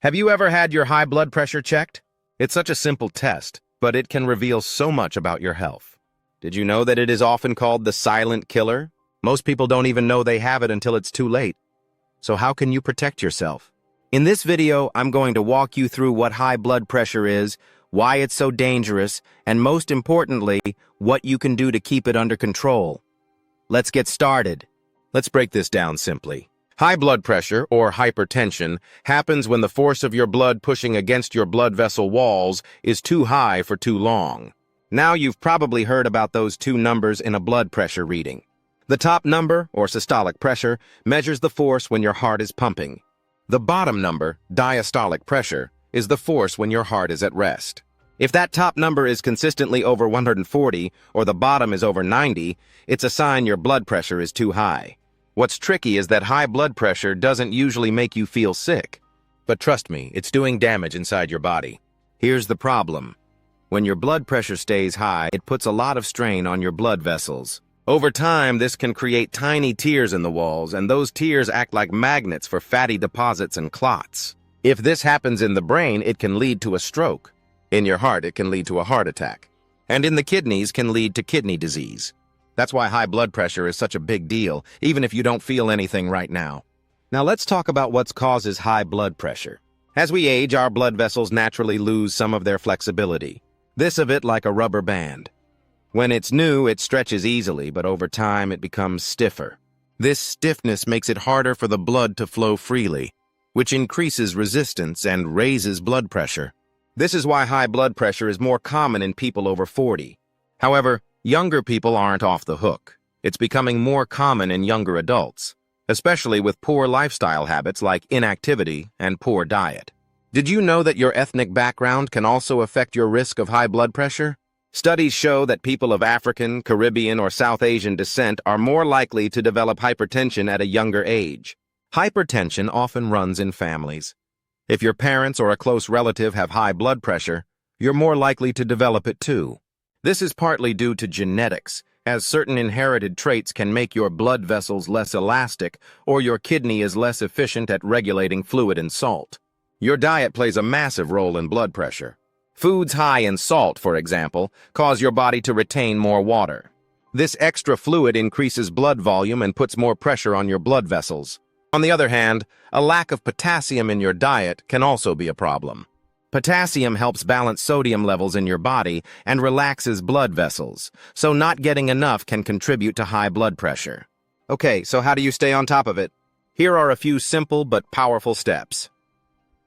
Have you ever had your high blood pressure checked? It's such a simple test, but it can reveal so much about your health. Did you know that it is often called the silent killer? Most people don't even know they have it until it's too late. So how can you protect yourself? In this video, I'm going to walk you through what high blood pressure is, why it's so dangerous, and most importantly, what you can do to keep it under control. Let's get started. Let's break this down simply. High blood pressure, or hypertension, happens when the force of your blood pushing against your blood vessel walls is too high for too long. Now you've probably heard about those two numbers in a blood pressure reading. The top number, or systolic pressure, measures the force when your heart is pumping. The bottom number, diastolic pressure, is the force when your heart is at rest. If that top number is consistently over 140, or the bottom is over 90, it's a sign your blood pressure is too high. What's tricky is that high blood pressure doesn't usually make you feel sick. But trust me, it's doing damage inside your body. Here's the problem. When your blood pressure stays high, it puts a lot of strain on your blood vessels. Over time, this can create tiny tears in the walls, and those tears act like magnets for fatty deposits and clots. If this happens in the brain, it can lead to a stroke. In your heart, it can lead to a heart attack. And in the kidneys, can lead to kidney disease. That's why high blood pressure is such a big deal, even if you don't feel anything right now. Now let's talk about what causes high blood pressure. As we age, our blood vessels naturally lose some of their flexibility. This of it like a rubber band. When it's new, it stretches easily, but over time it becomes stiffer. This stiffness makes it harder for the blood to flow freely, which increases resistance and raises blood pressure. This is why high blood pressure is more common in people over 40. However, younger people aren't off the hook. It's becoming more common in younger adults, especially with poor lifestyle habits like inactivity and poor diet. Did you know that your ethnic background can also affect your risk of high blood pressure? Studies show that people of African, Caribbean, or South Asian descent are more likely to develop hypertension at a younger age. Hypertension often runs in families. If your parents or a close relative have high blood pressure, you're more likely to develop it too. This is partly due to genetics, as certain inherited traits can make your blood vessels less elastic or your kidney is less efficient at regulating fluid and salt. Your diet plays a massive role in blood pressure. Foods high in salt, for example, cause your body to retain more water. This extra fluid increases blood volume and puts more pressure on your blood vessels. On the other hand, a lack of potassium in your diet can also be a problem. Potassium helps balance sodium levels in your body and relaxes blood vessels, so not getting enough can contribute to high blood pressure. Okay, so how do you stay on top of it? Here are a few simple but powerful steps.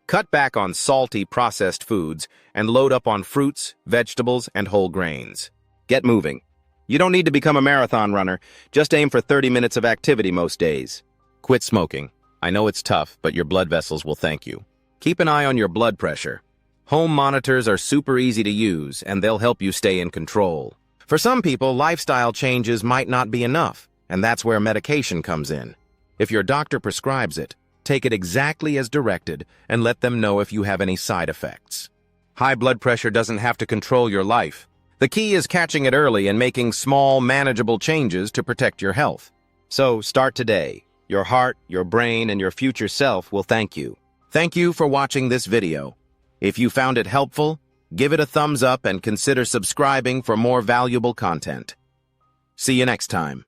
Cut back on salty, processed foods and load up on fruits, vegetables, and whole grains. Get moving. You don't need to become a marathon runner, just aim for 30 minutes of activity most days. Quit smoking. I know it's tough, but your blood vessels will thank you. Keep an eye on your blood pressure. Home monitors are super easy to use, and they'll help you stay in control. For some people, lifestyle changes might not be enough, and that's where medication comes in. If your doctor prescribes it, take it exactly as directed and let them know if you have any side effects. High blood pressure doesn't have to control your life. The key is catching it early and making small, manageable changes to protect your health. So start today. Your heart, your brain, and your future self will thank you. Thank you for watching this video. If you found it helpful, give it a thumbs up and consider subscribing for more valuable content. See you next time.